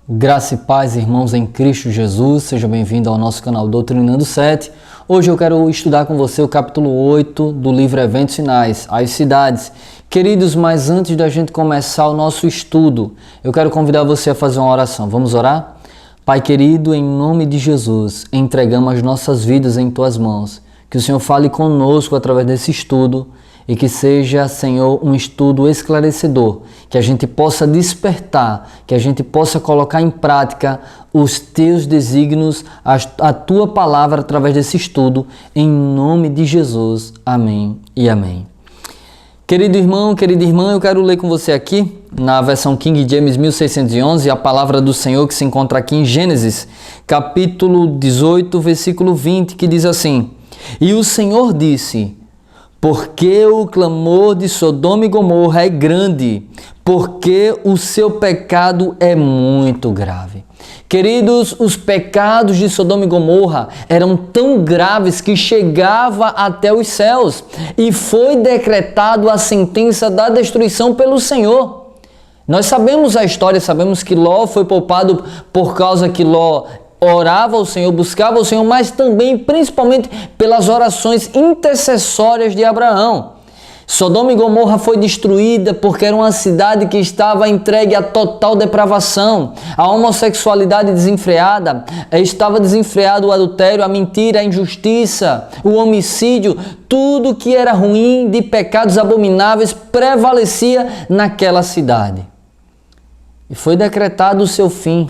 Graça e paz, irmãos em Cristo Jesus, seja bem-vindo ao nosso canal Doutrinando 7. Hoje eu quero estudar com você o capítulo 8 do livro Eventos Finais, as cidades. Queridos, mas antes da gente começar o nosso estudo, eu quero convidar você a fazer uma oração. Vamos orar? Pai querido, em nome de Jesus, entregamos as nossas vidas em Tuas mãos. Que o Senhor fale conosco através desse estudo e que seja, Senhor, um estudo esclarecedor, que a gente possa despertar, que a gente possa colocar em prática os Teus desígnios, a Tua palavra através desse estudo, em nome de Jesus. Amém e amém. Querido irmão, querida irmã, eu quero ler com você aqui, na versão King James 1611, a palavra do Senhor que se encontra aqui em Gênesis, capítulo 18, versículo 20, que diz assim: E o Senhor disse: porque o clamor de Sodoma e Gomorra é grande, porque o seu pecado é muito grave. Queridos, os pecados de Sodoma e Gomorra eram tão graves que chegava até os céus e foi decretado a sentença da destruição pelo Senhor. Nós sabemos a história, sabemos que Ló foi poupado por causa que Ló orava ao Senhor, buscava o Senhor, mas também, principalmente, pelas orações intercessórias de Abraão. Sodoma e Gomorra foi destruída porque era uma cidade que estava entregue à total depravação. A homossexualidade desenfreada, estava desenfreado o adultério, a mentira, a injustiça, o homicídio, tudo que era ruim de pecados abomináveis prevalecia naquela cidade. E foi decretado o seu fim.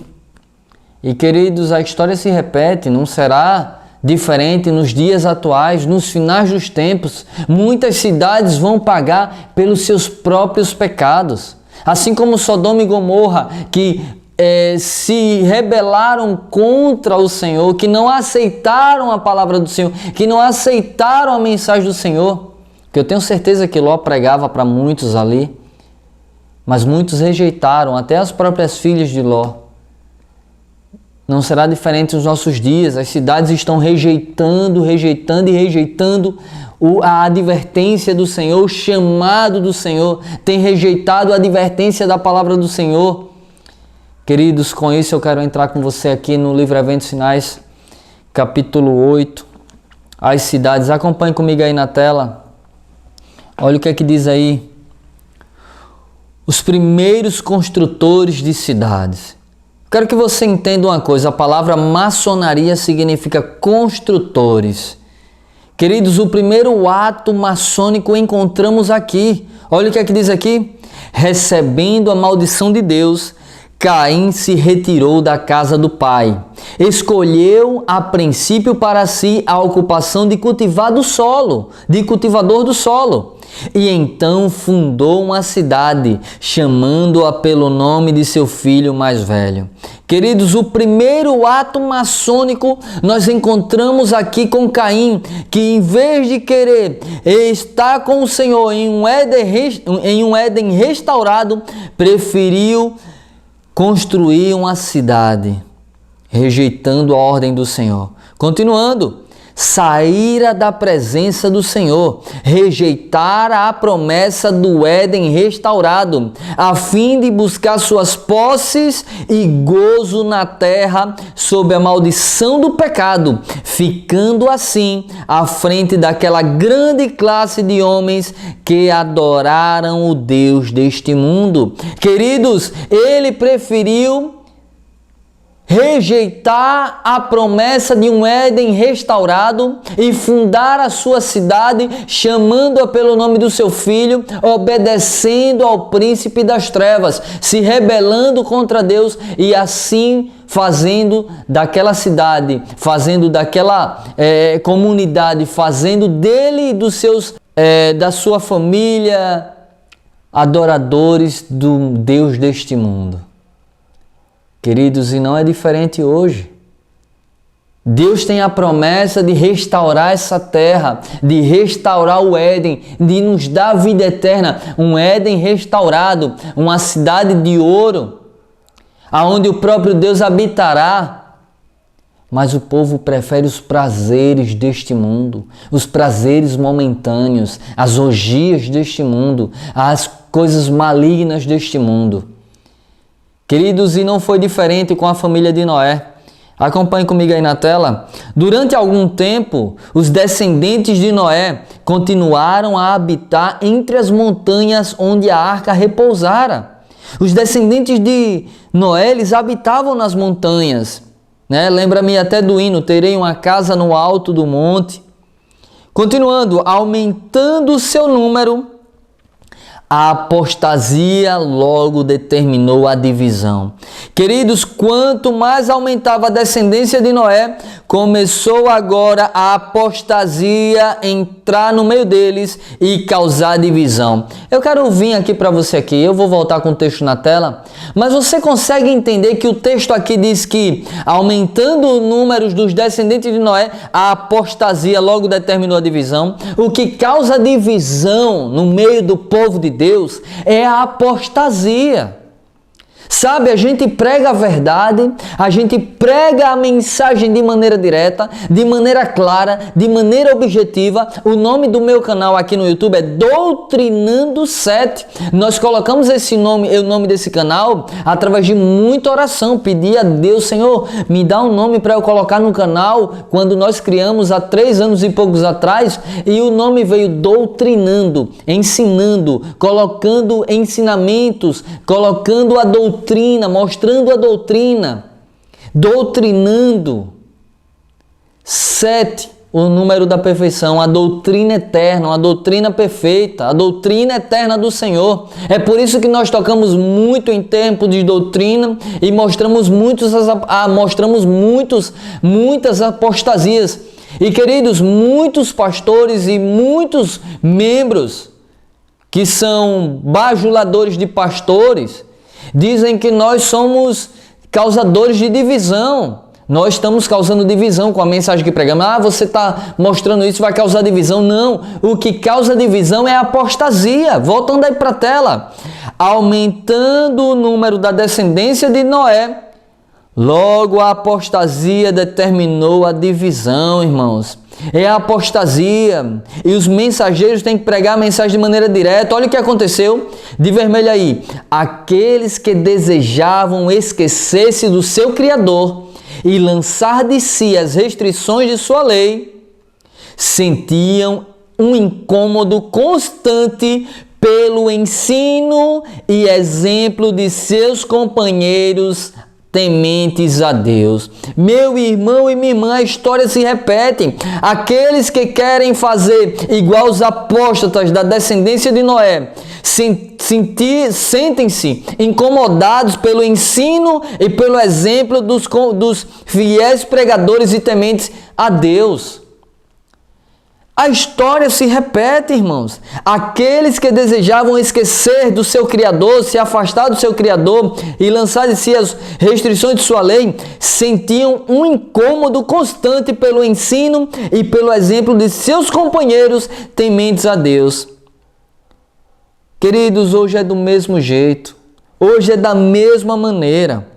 E queridos, a história se repete, não será diferente nos dias atuais, nos finais dos tempos. Muitas cidades vão pagar pelos seus próprios pecados. Assim como Sodoma e Gomorra, que se rebelaram contra o Senhor, que não aceitaram a palavra do Senhor, que não aceitaram a mensagem do Senhor. Que eu tenho certeza que Ló pregava para muitos ali, mas muitos rejeitaram, até as próprias filhas de Ló. Não será diferente nos nossos dias. As cidades estão rejeitando a advertência do Senhor, o chamado do Senhor. Tem rejeitado a advertência da palavra do Senhor. Queridos, com isso eu quero entrar com você aqui no livro Eventos Finais, capítulo 8, as cidades. Acompanhe comigo aí na tela. Olha o que é que diz aí. Os primeiros construtores de cidades. Quero que você entenda uma coisa, a palavra maçonaria significa construtores. Queridos, o primeiro ato maçônico encontramos aqui. Olha o que é que diz aqui. Recebendo a maldição de Deus, Caim se retirou da casa do pai. Escolheu a princípio para si a ocupação de cultivar do solo, de cultivador do solo. E então fundou uma cidade, chamando-a pelo nome de seu filho mais velho. Queridos, o primeiro ato maçônico nós encontramos aqui com Caim, que em vez de querer estar com o Senhor em um Éden restaurado, preferiu construir uma cidade, rejeitando a ordem do Senhor. Continuando. Saíra da presença do Senhor, rejeitara a promessa do Éden restaurado, a fim de buscar suas posses e gozo na terra sob a maldição do pecado, ficando assim à frente daquela grande classe de homens que adoraram o Deus deste mundo. Queridos, ele preferiu rejeitar a promessa de um Éden restaurado e fundar a sua cidade, chamando-a pelo nome do seu filho, obedecendo ao príncipe das trevas, se rebelando contra Deus e assim fazendo daquela cidade, fazendo daquela comunidade, fazendo dele e dos seus, da sua família, adoradores do Deus deste mundo. Queridos, e não é diferente hoje. Deus tem a promessa de restaurar essa terra, de restaurar o Éden, de nos dar vida eterna, um Éden restaurado, uma cidade de ouro, aonde o próprio Deus habitará. Mas o povo prefere os prazeres deste mundo, os prazeres momentâneos, as orgias deste mundo, as coisas malignas deste mundo. Queridos, e não foi diferente com a família de Noé. Acompanhe comigo aí na tela. Durante algum tempo, os descendentes de Noé continuaram a habitar entre as montanhas onde a arca repousara. Os descendentes de Noé, eles habitavam nas montanhas, né? Lembra-me até do hino, terei uma casa no alto do monte. Continuando, aumentando o seu número, a apostasia logo determinou a divisão. Queridos, quanto mais aumentava a descendência de Noé, começou agora a apostasia entrar no meio deles e causar divisão. Eu quero vir aqui para você aqui, eu vou voltar com o texto na tela, mas você consegue entender que o texto aqui diz que, aumentando o número dos descendentes de Noé, a apostasia logo determinou a divisão. O que causa divisão no meio do povo de Deus é a apostasia. Sabe, a gente prega a verdade, a gente prega a mensagem de maneira direta, de maneira clara, de maneira objetiva. O nome do meu canal aqui no YouTube é Doutrinando 7. Nós colocamos esse nome, o nome desse canal, através de muita oração. Pedi a Deus, Senhor, me dá um nome para eu colocar no canal, quando nós criamos há 3 anos e poucos atrás, e o nome veio Doutrinando, ensinando, colocando ensinamentos, colocando a doutrina, mostrando a doutrina, doutrinando. 7, o número da perfeição, a doutrina eterna, a doutrina perfeita, a doutrina eterna do Senhor. É por isso que nós tocamos muito em tempo de doutrina e mostramos muitas apostasias. E queridos, muitos pastores e muitos membros que são bajuladores de pastores dizem que nós somos causadores de divisão. Nós estamos causando divisão com a mensagem que pregamos. Ah, você está mostrando isso, vai causar divisão. Não, o que causa divisão é a apostasia. Voltando aí para a tela. Aumentando o número da descendência de Noé, logo a apostasia determinou a divisão, irmãos. É a apostasia. E os mensageiros têm que pregar a mensagem de maneira direta. Olha o que aconteceu. De vermelho aí. Aqueles que desejavam esquecer-se do seu Criador e lançar de si as restrições de sua lei, sentiam um incômodo constante pelo ensino e exemplo de seus companheiros tementes a Deus. Meu irmão e minha irmã, a história se repete. Aqueles que querem fazer igual os apóstatas da descendência de Noé, sentem-se incomodados pelo ensino e pelo exemplo dos fiéis pregadores e tementes a Deus. A história se repete, irmãos. Aqueles que desejavam esquecer do seu Criador, se afastar do seu Criador e lançar de si as restrições de sua lei, sentiam um incômodo constante pelo ensino e pelo exemplo de seus companheiros tementes a Deus. Queridos, hoje é do mesmo jeito. Hoje é da mesma maneira.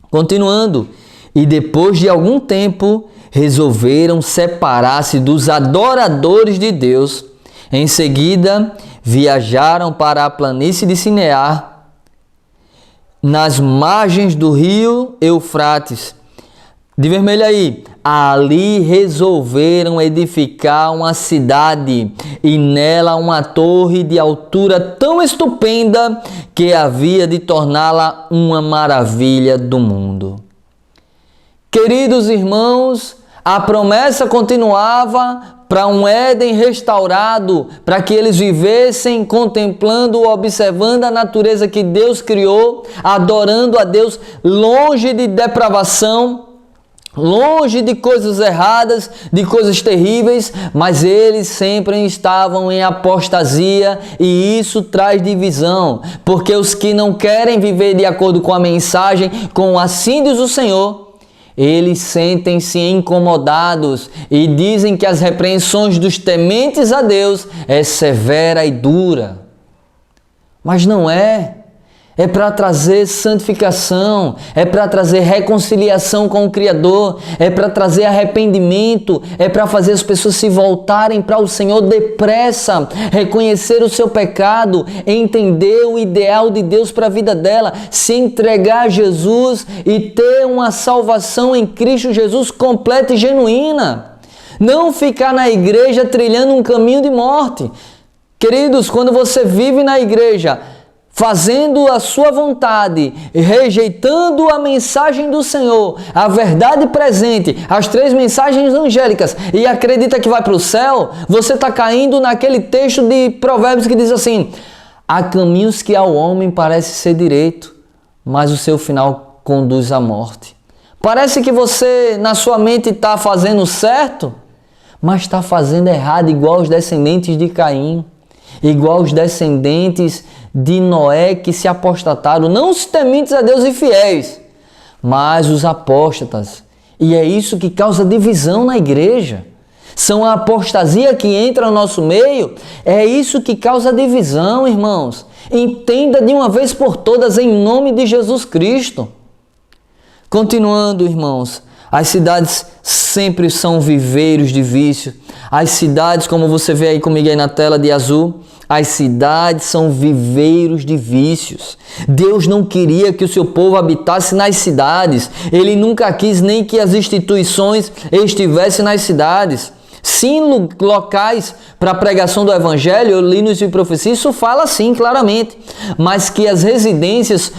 Continuando. E depois de algum tempo, resolveram separar-se dos adoradores de Deus. Em seguida, viajaram para a planície de Sinear, nas margens do rio Eufrates. De vermelho aí. Ali resolveram edificar uma cidade e nela uma torre de altura tão estupenda que havia de torná-la uma maravilha do mundo. Queridos irmãos, a promessa continuava para um Éden restaurado, para que eles vivessem contemplando, observando a natureza que Deus criou, adorando a Deus, longe de depravação, longe de coisas erradas, de coisas terríveis, mas eles sempre estavam em apostasia e isso traz divisão, porque os que não querem viver de acordo com a mensagem, com assim diz o Senhor, eles sentem-se incomodados e dizem que as repreensões dos tementes a Deus é severa e dura. Mas não é. é para trazer santificação, é para trazer reconciliação com o Criador, é para trazer arrependimento, é para fazer as pessoas se voltarem para o Senhor depressa, reconhecer o seu pecado, entender o ideal de Deus para a vida dela, se entregar a Jesus e ter uma salvação em Cristo Jesus completa e genuína. Não ficar na igreja trilhando um caminho de morte. Queridos, quando você vive na igreja, fazendo a sua vontade, rejeitando a mensagem do Senhor, a verdade presente, as 3 mensagens angélicas, e acredita que vai para o céu, você está caindo naquele texto de Provérbios que diz assim: há caminhos que ao homem parece ser direito, mas o seu final conduz à morte. Parece que você, na sua mente, está fazendo certo, mas está fazendo errado, igual os descendentes de Caim, igual os descendentes de Noé que se apostataram, não os tementes a Deus e fiéis, mas os apóstatas. E é isso que causa divisão na igreja. São a apostasia que entra no nosso meio, é isso que causa divisão, irmãos. Entenda de uma vez por todas, em nome de Jesus Cristo. Continuando, irmãos, as cidades sempre são viveiros de vício. As cidades, como você vê aí comigo aí na tela de azul, as cidades são viveiros de vícios. Deus não queria que o seu povo habitasse nas cidades. Ele nunca quis nem que as instituições estivessem nas cidades. Sim, locais para a pregação do Evangelho, eu li nos Profecias, isso fala assim claramente. Mas que as residências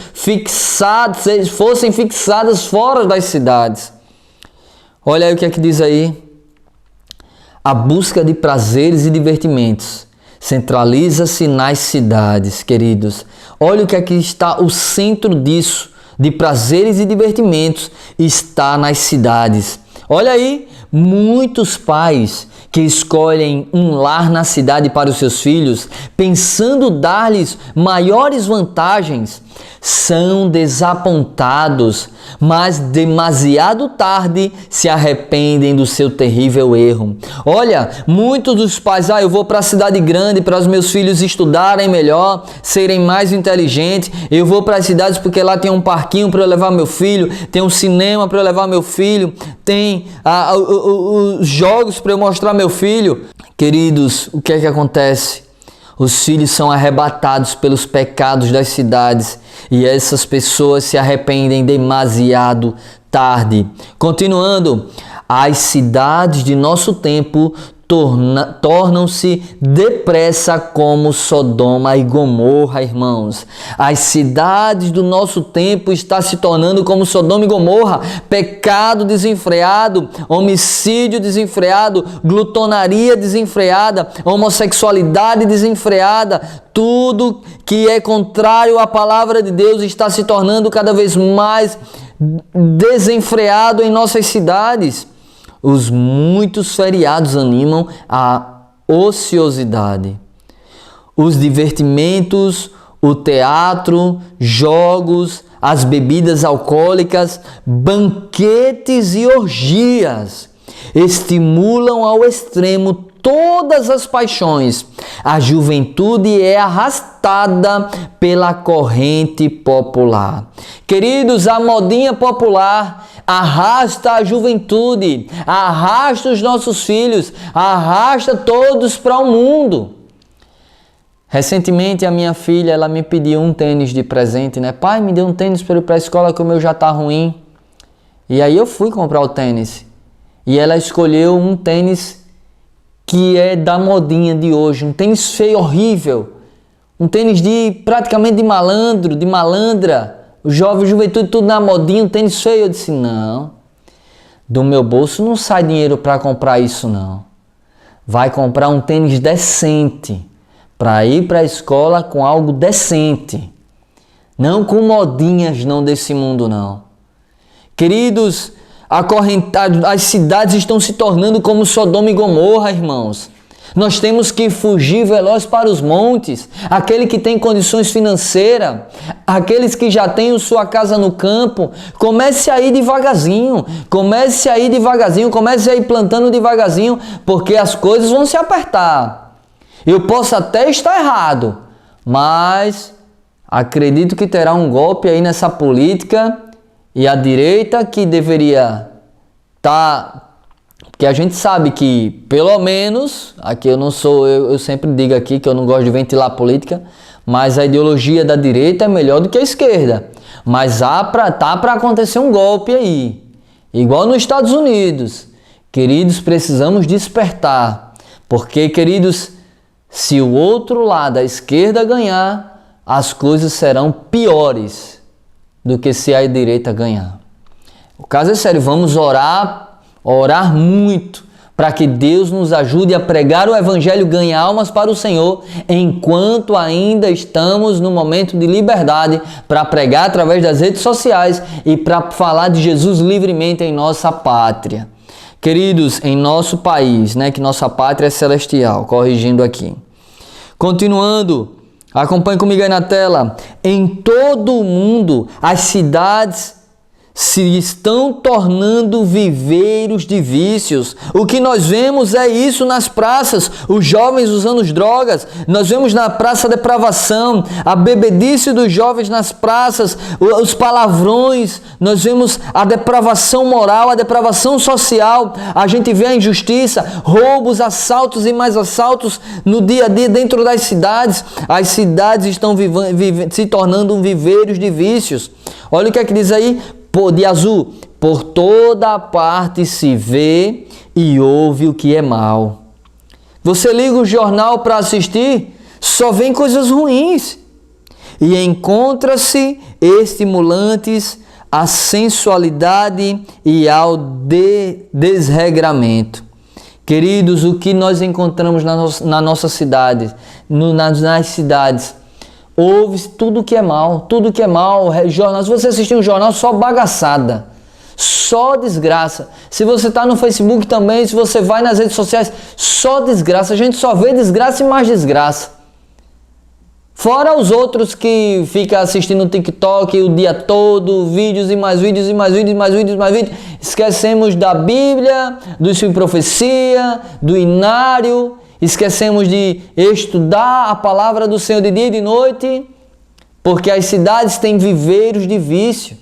fossem fixadas fora das cidades. Olha aí o que é que diz aí. A busca de prazeres e divertimentos centraliza-se nas cidades, queridos. Olha o que aqui está o centro disso, de prazeres e divertimentos, está nas cidades. Olha aí, muitos pais que escolhem um lar na cidade para os seus filhos, pensando dar-lhes maiores vantagens, são desapontados, mas demasiado tarde se arrependem do seu terrível erro. Olha, muitos dos pais, eu vou para a cidade grande para os meus filhos estudarem melhor, serem mais inteligentes, eu vou para as cidades porque lá tem um parquinho para eu levar meu filho, tem um cinema para eu levar meu filho, tem os jogos para eu mostrar meu filho. Queridos, o que é que acontece? Os filhos são arrebatados pelos pecados das cidades e essas pessoas se arrependem demasiado tarde. Continuando, as cidades de nosso tempo tornam-se depressa como Sodoma e Gomorra, irmãos. As cidades do nosso tempo estão se tornando como Sodoma e Gomorra. Pecado desenfreado, homicídio desenfreado, glutonaria desenfreada, homossexualidade desenfreada. Tudo que é contrário à palavra de Deus está se tornando cada vez mais desenfreado em nossas cidades. Os muitos feriados animam a ociosidade. Os divertimentos, o teatro, jogos, as bebidas alcoólicas, banquetes e orgias estimulam ao extremo todas as paixões. A juventude é arrastada pela corrente popular. Queridos, a modinha popular arrasta a juventude, arrasta os nossos filhos, arrasta todos para o mundo. Recentemente a minha filha, ela me pediu um tênis de presente, né? Pai, me dê um tênis para eu ir para a escola que o meu já está ruim. E aí eu fui comprar o tênis. E ela escolheu um tênis que é da modinha de hoje, um tênis feio, horrível. Um tênis praticamente de malandro, de malandra. O jovem, juventude, tudo na modinha, um tênis feio. Eu disse, não, do meu bolso não sai dinheiro para comprar isso, não. Vai comprar um tênis decente, para ir para a escola com algo decente. Não com modinhas não desse mundo, não. Queridos, as cidades estão se tornando como Sodoma e Gomorra, irmãos. Nós temos que fugir veloz para os montes. Aquele que tem condições financeiras, aqueles que já têm sua casa no campo, comece a ir devagarzinho, comece a ir plantando devagarzinho, porque as coisas vão se apertar. Eu posso até estar errado, mas Acredito que terá um golpe aí nessa política e a direita que deveria estar... Porque a gente sabe que, pelo menos, aqui eu sempre digo aqui que eu não gosto de ventilar política, mas a ideologia da direita é melhor do que a esquerda. Mas tá para acontecer um golpe aí, igual nos Estados Unidos. Queridos, precisamos despertar, porque, queridos, se o outro lado, a esquerda, ganhar, as coisas serão piores do que se a direita ganhar. O caso é sério, vamos orar muito para que Deus nos ajude a pregar o Evangelho, ganhar almas para o Senhor, enquanto ainda estamos no momento de liberdade para pregar através das redes sociais e para falar de Jesus livremente em nossa pátria. Queridos, em nosso país, que nossa pátria é celestial, corrigindo aqui. Continuando, acompanhe comigo aí na tela. Em todo o mundo, as cidades se estão tornando viveiros de vícios. O que nós vemos é isso nas praças, os jovens usando drogas. Nós vemos na praça a depravação, a bebedice dos jovens nas praças, os palavrões. Nós vemos a depravação moral, a depravação social. A gente vê a injustiça, roubos, assaltos e mais assaltos no dia a dia dentro das cidades. As cidades estão se tornando viveiros de vícios. Olha o que é que diz aí, de azul: por toda parte se vê e ouve o que é mal. Você liga o jornal para assistir, só vem coisas ruins. E encontra-se estimulantes à sensualidade e ao desregramento. Queridos, o que nós encontramos na nossa cidade, nas cidades, ouve tudo que é mal, jornal. Se você assistir um jornal, só bagaçada, só desgraça. Se você está no Facebook também, se você vai nas redes sociais, só desgraça. A gente só vê desgraça e mais desgraça. Fora os outros que ficam assistindo o TikTok o dia todo, vídeos e mais vídeos e mais vídeos e mais vídeos e mais vídeos. Esquecemos da Bíblia, do Espírito de Profecia, do Inário. Esquecemos de estudar a palavra do Senhor de dia e de noite, porque as cidades têm viveiros de vício.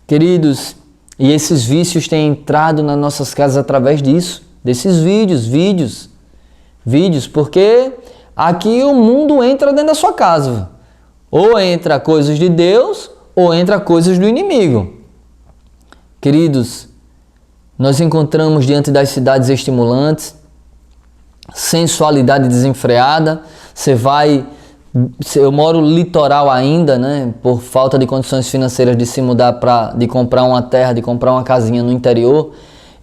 Queridos, e esses vícios têm entrado nas nossas casas através disso, desses vídeos, porque aqui o mundo entra dentro da sua casa. Ou entra coisas de Deus, ou entra coisas do inimigo. Queridos, nós encontramos diante das cidades estimulantes, sensualidade desenfreada. Eu moro litoral ainda, por falta de condições financeiras de se mudar, de comprar uma terra, de comprar uma casinha no interior,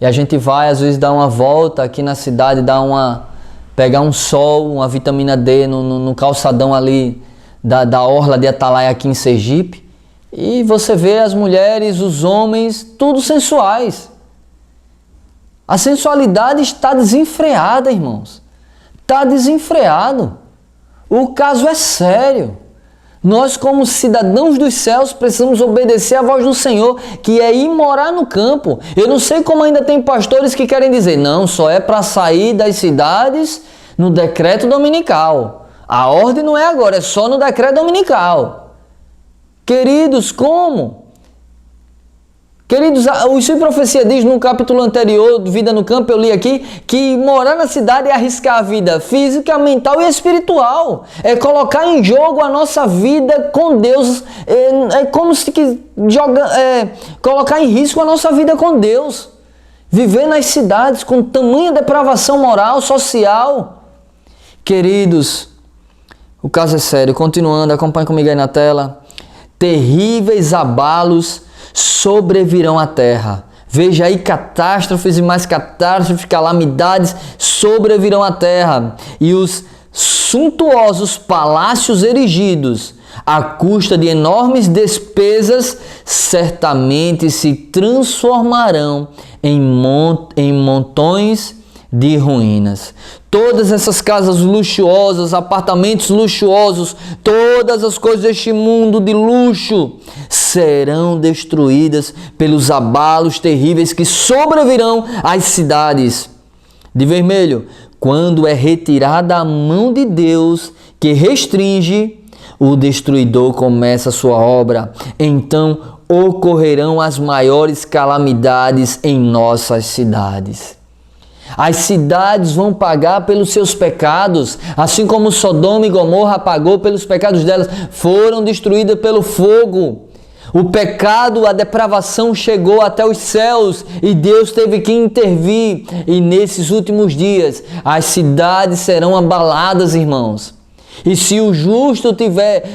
e a gente vai às vezes dar uma volta aqui na cidade, pegar um sol, uma vitamina D no calçadão ali da orla de Atalaia aqui em Sergipe, e você vê as mulheres, os homens, tudo sensuais. A sensualidade está desenfreada, irmãos. Está desenfreado. O caso é sério. Nós, como cidadãos dos céus, precisamos obedecer à voz do Senhor, que é ir morar no campo. Eu não sei como ainda tem pastores que querem dizer, não, só é para sair das cidades no decreto dominical. A ordem não é agora, é só no decreto dominical. Queridos, como? Queridos, o Espírito de Profecia diz no capítulo anterior, Vida no Campo, eu li aqui, que morar na cidade é arriscar a vida física, mental e espiritual. É colocar em jogo a nossa vida com Deus. É como se colocar em risco a nossa vida com Deus. Viver nas cidades com tamanha depravação moral, social. Queridos, o caso é sério. Continuando, acompanhe comigo aí na tela. Terríveis abalos sobrevirão à terra. Veja aí, catástrofes e mais catástrofes, calamidades sobrevirão à terra. E os suntuosos palácios erigidos à custa de enormes despesas certamente se transformarão em montões de ruínas. Todas essas casas luxuosas, apartamentos luxuosos, todas as coisas deste mundo de luxo serão destruídas pelos abalos terríveis que sobrevirão às cidades. De vermelho, quando é retirada a mão de Deus que restringe, o destruidor começa a sua obra, então ocorrerão as maiores calamidades em nossas cidades. As cidades vão pagar pelos seus pecados, assim como Sodoma e Gomorra pagou pelos pecados delas, foram destruídas pelo fogo. O pecado, a depravação chegou até os céus e Deus teve que intervir. E nesses últimos dias, as cidades serão abaladas, irmãos. E se o justo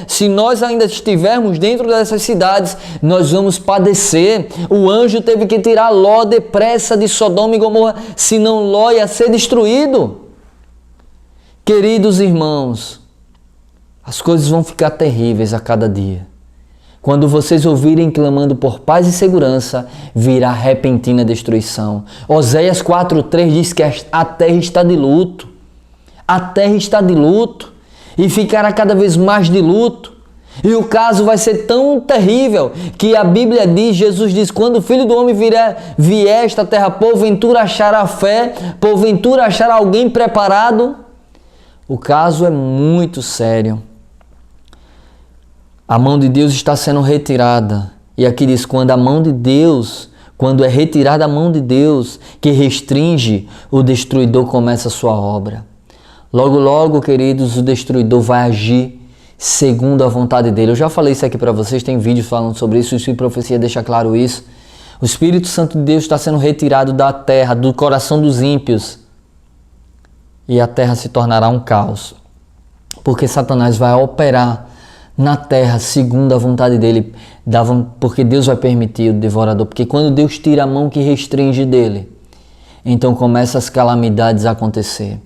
se nós ainda estivermos dentro dessas cidades, nós vamos padecer. O anjo teve que tirar Ló depressa de Sodoma e Gomorra, senão Ló ia ser destruído. Queridos irmãos, as coisas vão ficar terríveis a cada dia. Quando vocês ouvirem clamando por paz e segurança, virá repentina destruição. Oséias 4:3 diz que a terra está de luto. A terra está de luto e ficará cada vez mais de luto. E o caso vai ser tão terrível que a Bíblia diz, Jesus diz, quando o Filho do Homem vier esta terra, porventura achará fé, porventura achará alguém preparado? O caso é muito sério. A mão de Deus está sendo retirada. E aqui diz, quando é retirada a mão de Deus, que restringe, o destruidor começa a sua obra. Logo, logo, queridos, o destruidor vai agir segundo a vontade dele. Eu já falei isso aqui para vocês, tem vídeos falando sobre isso, e profecia deixa claro isso. O Espírito Santo de Deus está sendo retirado da terra, do coração dos ímpios. E a terra se tornará um caos. Porque Satanás vai operar na terra segundo a vontade dele, porque Deus vai permitir o devorador, porque quando Deus tira a mão que restringe dele, então começam as calamidades a acontecer.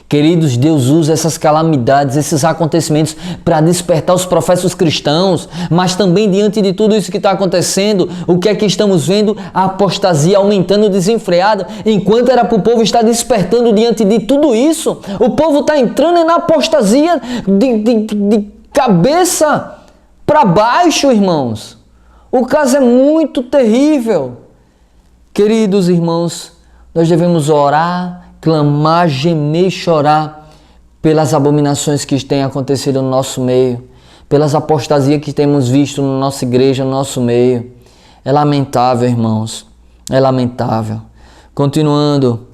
Queridos, Deus usa essas calamidades, esses acontecimentos para despertar os professos cristãos, mas também diante de tudo isso que está acontecendo, o que é que estamos vendo? A apostasia aumentando desenfreada, enquanto era para o povo estar despertando diante de tudo isso, o povo está entrando na apostasia de cabeça para baixo, irmãos. O caso é muito terrível. Queridos irmãos, nós devemos orar, clamar, gemer e chorar pelas abominações que têm acontecido no nosso meio, pelas apostasias que temos visto na nossa igreja, no nosso meio. É lamentável, irmãos. É lamentável. Continuando.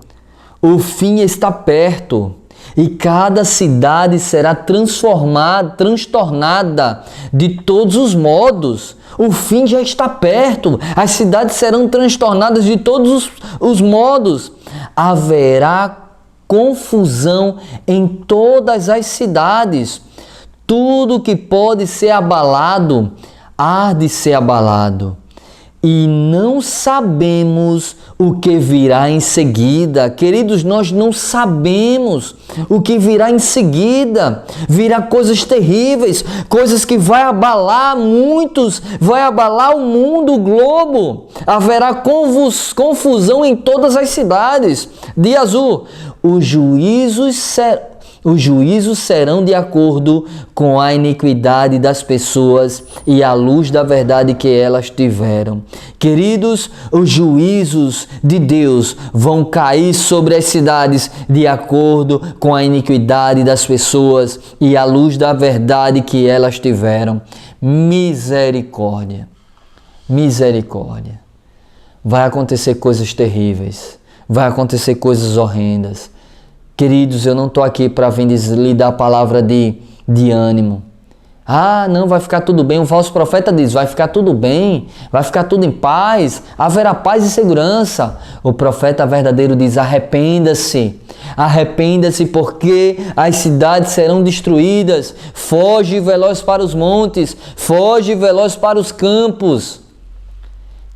O fim está perto. E cada cidade será transtornada de todos os modos. O fim já está perto. As cidades serão transtornadas de todos os modos. Haverá confusão em todas as cidades. Tudo que pode ser abalado, há de ser abalado. E não sabemos o que virá em seguida. Queridos, nós não sabemos o que virá em seguida. Virá coisas terríveis, coisas que vai abalar muitos, vai abalar o mundo, o globo. Haverá confusão em todas as cidades. De azul, os juízos serão de acordo com a iniquidade das pessoas e a luz da verdade que elas tiveram. Queridos, os juízos de Deus vão cair sobre as cidades de acordo com a iniquidade das pessoas e a luz da verdade que elas tiveram. Misericórdia. Misericórdia. Vai acontecer coisas terríveis. Vai acontecer coisas horrendas. Queridos, eu não estou aqui para vir lhe dar a palavra de ânimo. Ah, não, vai ficar tudo bem. O falso profeta diz, vai ficar tudo bem, vai ficar tudo em paz, haverá paz e segurança. O profeta verdadeiro diz, arrependa-se. Arrependa-se porque as cidades serão destruídas. Foge veloz para os montes, foge veloz para os campos.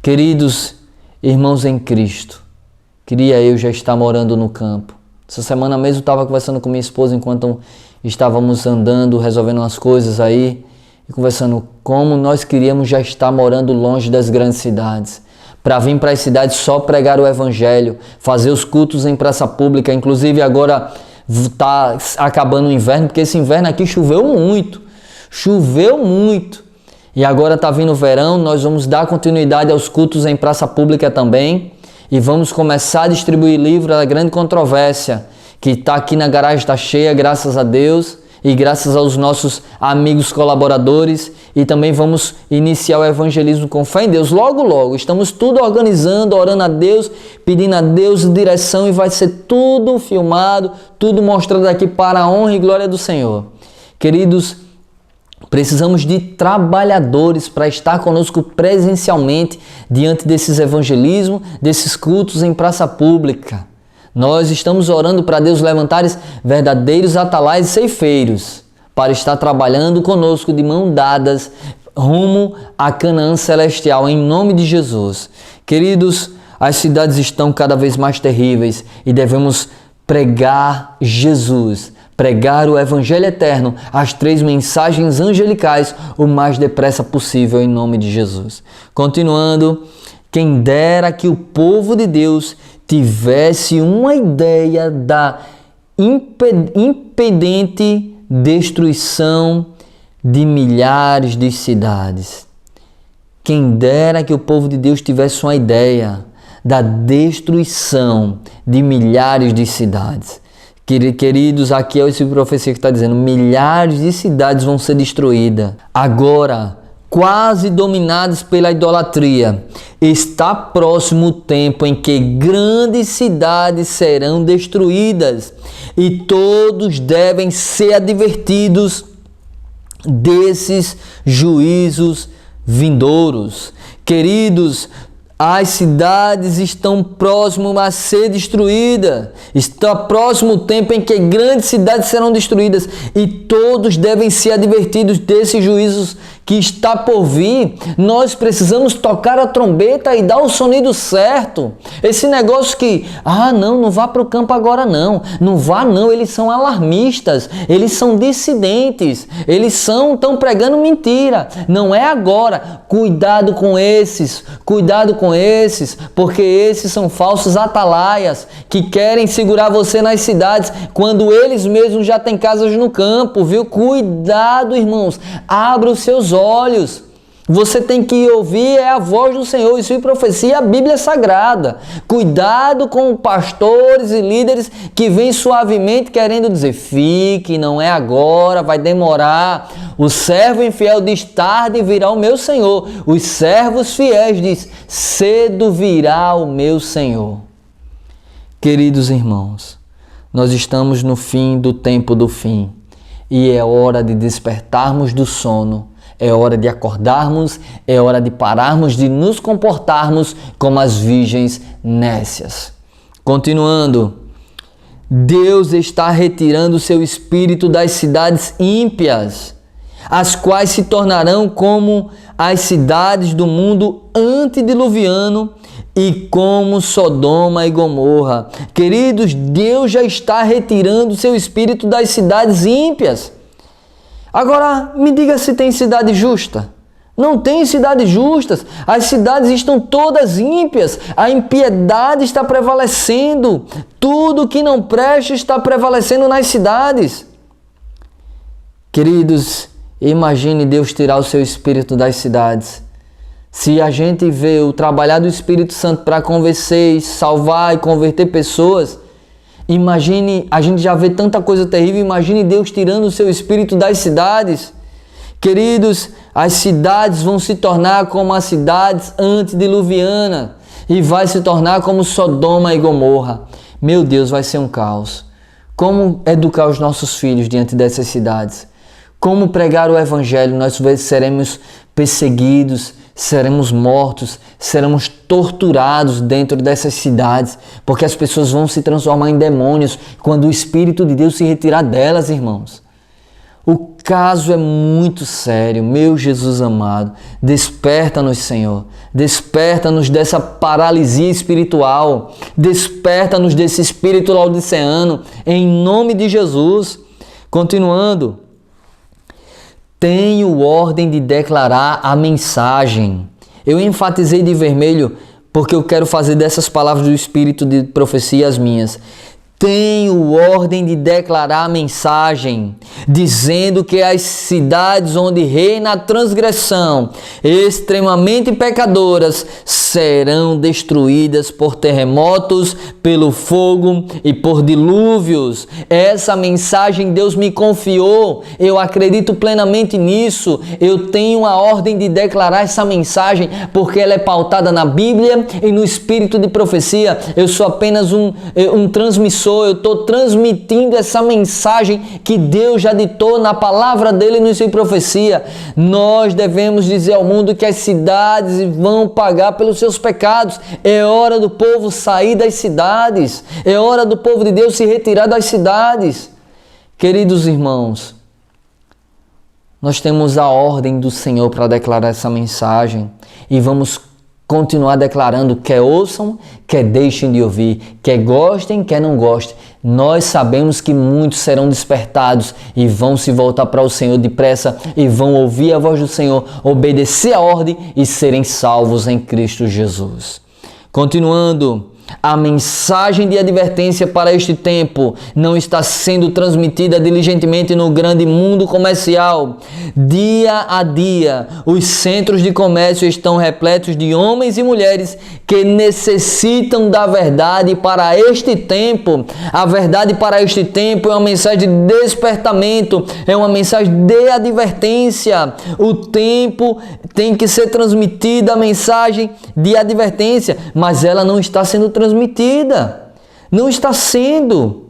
Queridos irmãos em Cristo, queria eu já estar morando no campo. Essa semana mesmo eu estava conversando com minha esposa enquanto estávamos andando, resolvendo umas coisas aí, e conversando como nós queríamos já estar morando longe das grandes cidades, para vir para as cidades só pregar o evangelho, fazer os cultos em praça pública. Inclusive agora está acabando o inverno, porque esse inverno aqui choveu muito, e agora está vindo o verão, nós vamos dar continuidade aos cultos em praça pública também. E vamos começar a distribuir livro da grande controvérsia, que está aqui na garagem, está cheia, graças a Deus. e graças aos nossos amigos colaboradores, e também vamos iniciar o evangelismo com fé em Deus logo logo. Estamos tudo organizando, orando a Deus, pedindo a Deus direção, e vai ser tudo filmado, tudo mostrado aqui para a honra e glória do Senhor. Queridos, precisamos de trabalhadores para estar conosco presencialmente diante desses evangelismos, desses cultos em praça pública. Nós estamos orando para Deus levantar verdadeiros atalaias e ceifeiros para estar trabalhando conosco de mãos dadas rumo a Canaã celestial, em nome de Jesus. Queridos, as cidades estão cada vez mais terríveis e devemos pregar Jesus, pregar o Evangelho eterno, as 3 mensagens angelicais, o mais depressa possível, em nome de Jesus. Continuando, quem dera que o povo de Deus tivesse uma ideia da impendente destruição de milhares de cidades. Quem dera que o povo de Deus tivesse uma ideia da destruição de milhares de cidades. Queridos, aqui é esse profecia que está dizendo, milhares de cidades vão ser destruídas. Agora, quase dominadas pela idolatria, está próximo o tempo em que grandes cidades serão destruídas e todos devem ser advertidos desses juízos vindouros. Queridos, as cidades estão próximas a ser destruídas. Está próximo o tempo em que grandes cidades serão destruídas e todos devem ser advertidos desses juízos que está por vir. Nós precisamos tocar a trombeta e dar o sonido certo. Esse negócio que, não vá para o campo agora não. Não vá não, eles são alarmistas, eles são dissidentes, eles estão pregando mentira. Não é agora. Cuidado com esses, porque esses são falsos atalaias que querem segurar você nas cidades quando eles mesmos já têm casas no campo, viu? Cuidado, irmãos, abra os seus olhos. Você tem que ouvir a voz do Senhor. Isso é profecia, a Bíblia Sagrada. Cuidado com pastores e líderes que vêm suavemente querendo dizer, fique, não é agora, vai demorar. O servo infiel diz, tarde virá o meu Senhor. Os servos fiéis diz, cedo virá o meu Senhor. Queridos irmãos, nós estamos no fim do tempo do fim e é hora de despertarmos do sono. É hora de acordarmos, é hora de pararmos de nos comportarmos como as virgens nécias. Continuando, Deus está retirando o seu espírito das cidades ímpias, as quais se tornarão como as cidades do mundo antediluviano e como Sodoma e Gomorra. Queridos, Deus já está retirando o seu espírito das cidades ímpias. Agora, me diga se tem cidade justa. Não tem cidades justas. As cidades estão todas ímpias. A impiedade está prevalecendo. Tudo que não presta está prevalecendo nas cidades. Queridos, imagine Deus tirar o seu espírito das cidades. Se a gente vê o trabalhar do Espírito Santo para convencer, salvar e converter pessoas, imagine, a gente já vê tanta coisa terrível, imagine Deus tirando o seu espírito das cidades. Queridos, as cidades vão se tornar como as cidades antediluvianas e vai se tornar como Sodoma e Gomorra. Meu Deus, vai ser um caos. Como educar os nossos filhos diante dessas cidades? Como pregar o Evangelho? Nós seremos perseguidos, seremos mortos, seremos torturados dentro dessas cidades, porque as pessoas vão se transformar em demônios quando o Espírito de Deus se retirar delas, irmãos. O caso é muito sério, meu Jesus amado. Desperta-nos, Senhor. Desperta-nos dessa paralisia espiritual. Desperta-nos desse espírito laodiceano, em nome de Jesus. Continuando. Tenho ordem de declarar a mensagem. Eu enfatizei de vermelho porque eu quero fazer dessas palavras do Espírito de profecia as minhas. tenho ordem de declarar a mensagem, dizendo que as cidades onde reina a transgressão, extremamente pecadoras, serão destruídas por terremotos, pelo fogo e por dilúvios. Essa mensagem Deus me confiou, eu acredito plenamente nisso. Eu tenho a ordem de declarar essa mensagem, porque ela é pautada na Bíblia e no espírito de profecia. Eu sou apenas um transmissor. Eu estou transmitindo essa mensagem que Deus já ditou na palavra dele e no seu profecia. Nós devemos dizer ao mundo que as cidades vão pagar pelos seus pecados. É hora do povo sair das cidades. É hora do povo de Deus se retirar das cidades. Queridos irmãos, nós temos a ordem do Senhor para declarar essa mensagem e vamos continuar declarando, quer ouçam, quer deixem de ouvir, quer gostem, quer não gostem. Nós sabemos que muitos serão despertados e vão se voltar para o Senhor depressa e vão ouvir a voz do Senhor, obedecer a ordem e serem salvos em Cristo Jesus. Continuando, a mensagem de advertência para este tempo não está sendo transmitida diligentemente no grande mundo comercial. Dia a dia, os centros de comércio estão repletos de homens e mulheres que necessitam da verdade para este tempo. A verdade para este tempo é uma mensagem de despertamento, é uma mensagem de advertência. O tempo tem que ser transmitida a mensagem de advertência, mas ela não está sendo transmitida. Não está sendo.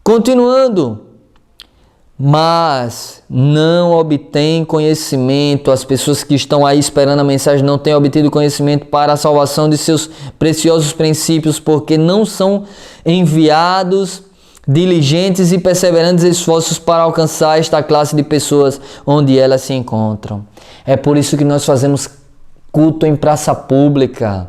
Continuando. Mas não obtém conhecimento. As pessoas que estão aí esperando a mensagem não têm obtido conhecimento para a salvação de seus preciosos princípios, porque não são enviados diligentes e perseverantes esforços para alcançar esta classe de pessoas onde elas se encontram. É por isso que nós fazemos culto em praça pública,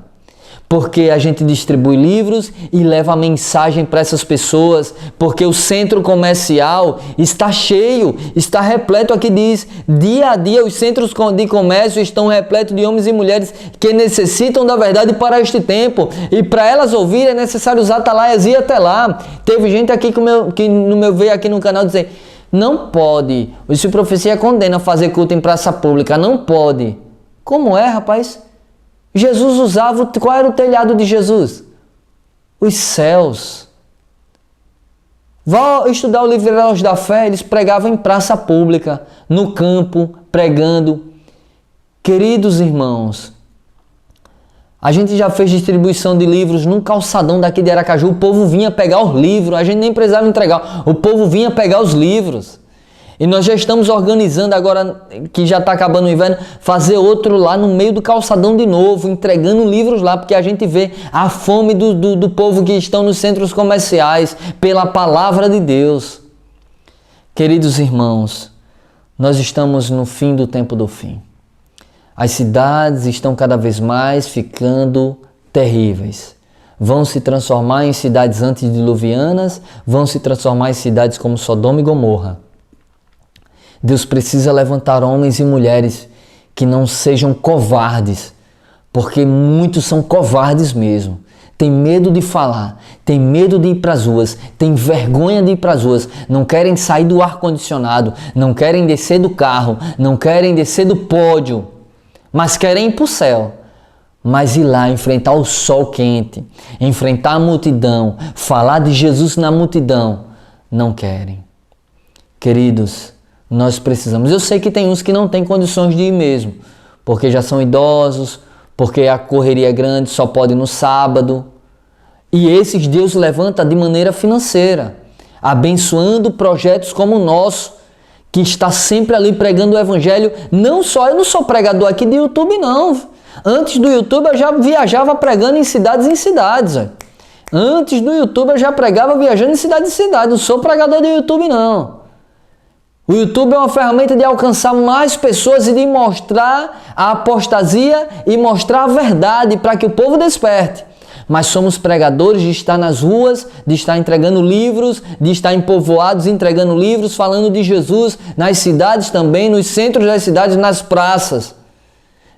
porque a gente distribui livros e leva a mensagem para essas pessoas, porque o centro comercial está cheio, está repleto. Aqui diz, dia a dia os centros de comércio estão repletos de homens e mulheres que necessitam da verdade para este tempo, e para elas ouvirem é necessário usar atalaias e ir até lá. Teve gente aqui que no meu veio aqui no canal dizer, não pode, isso profecia condena fazer culto em praça pública, não pode. Como é, rapaz? Jesus usava, qual era o telhado de Jesus? Os céus. Vá estudar o livro Heróis da Fé, eles pregavam em praça pública, no campo, pregando. Queridos irmãos, a gente já fez distribuição de livros num calçadão daqui de Aracaju, o povo vinha pegar os livros, a gente nem precisava entregar, o povo vinha pegar os livros. E nós já estamos organizando agora, que já está acabando o inverno, fazer outro lá no meio do calçadão de novo, entregando livros lá, porque a gente vê a fome do povo que estão nos centros comerciais, pela palavra de Deus. Queridos irmãos, nós estamos no fim do tempo do fim. As cidades estão cada vez mais ficando terríveis. Vão se transformar em cidades antediluvianas, vão se transformar em cidades como Sodoma e Gomorra. Deus precisa levantar homens e mulheres que não sejam covardes, porque muitos são covardes mesmo. Tem medo de falar, tem medo de ir para as ruas, tem vergonha de ir para as ruas, não querem sair do ar-condicionado, não querem descer do carro, não querem descer do pódio, mas querem ir para o céu. Mas ir lá, enfrentar o sol quente, enfrentar a multidão, falar de Jesus na multidão, não querem. Queridos, nós precisamos. Eu sei que tem uns que não têm condições de ir mesmo, porque já são idosos, porque a correria é grande, só pode no sábado. E esses Deus levanta de maneira financeira, abençoando projetos como o nosso, que está sempre ali pregando o evangelho. Não só, eu não sou pregador aqui de YouTube não. Antes do YouTube eu já viajava pregando em cidades. Antes do YouTube eu já pregava viajando em cidades. Não sou pregador de YouTube não. O YouTube é uma ferramenta de alcançar mais pessoas e de mostrar a apostasia e mostrar a verdade para que o povo desperte. Mas somos pregadores de estar nas ruas, de estar entregando livros, de estar em povoados entregando livros, falando de Jesus, nas cidades também, nos centros das cidades, nas praças.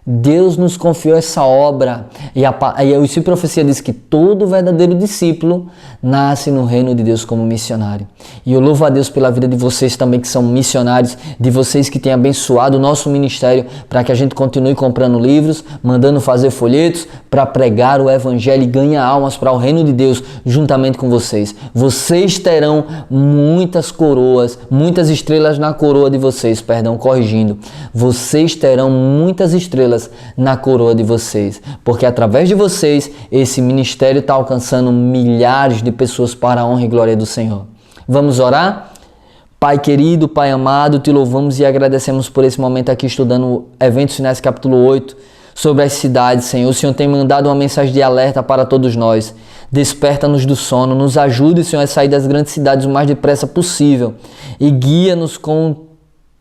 Deus nos confiou essa obra e a profecia diz que todo verdadeiro discípulo nasce no reino de Deus como missionário. E eu louvo a Deus pela vida de vocês também que são missionários, de vocês que têm abençoado o nosso ministério para que a gente continue comprando livros, mandando fazer folhetos para pregar o evangelho e ganhar almas para o reino de Deus juntamente com vocês. Vocês terão muitas coroas, muitas estrelas na coroa de vocês, corrigindo. Vocês terão muitas estrelas na coroa de vocês, porque através de vocês esse ministério está alcançando milhares de pessoas para a honra e glória do Senhor. Vamos orar? Pai querido, Pai amado, te louvamos e agradecemos por esse momento aqui estudando Eventos Finais capítulo 8 sobre as cidades, Senhor. O Senhor tem mandado uma mensagem de alerta para todos nós. Desperta-nos do sono, nos ajude, Senhor, a sair das grandes cidades o mais depressa possível e guia-nos com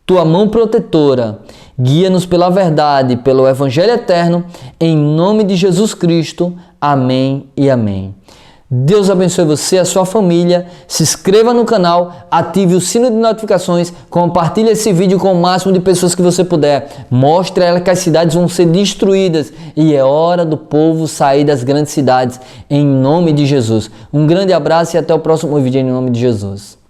Tua mão protetora, guia-nos pela verdade, pelo Evangelho eterno, em nome de Jesus Cristo. Amém e amém. Deus abençoe você, a sua família, se inscreva no canal, ative o sino de notificações, compartilhe esse vídeo com o máximo de pessoas que você puder. Mostre a ela que as cidades vão ser destruídas e é hora do povo sair das grandes cidades, em nome de Jesus. Um grande abraço e até o próximo vídeo em nome de Jesus.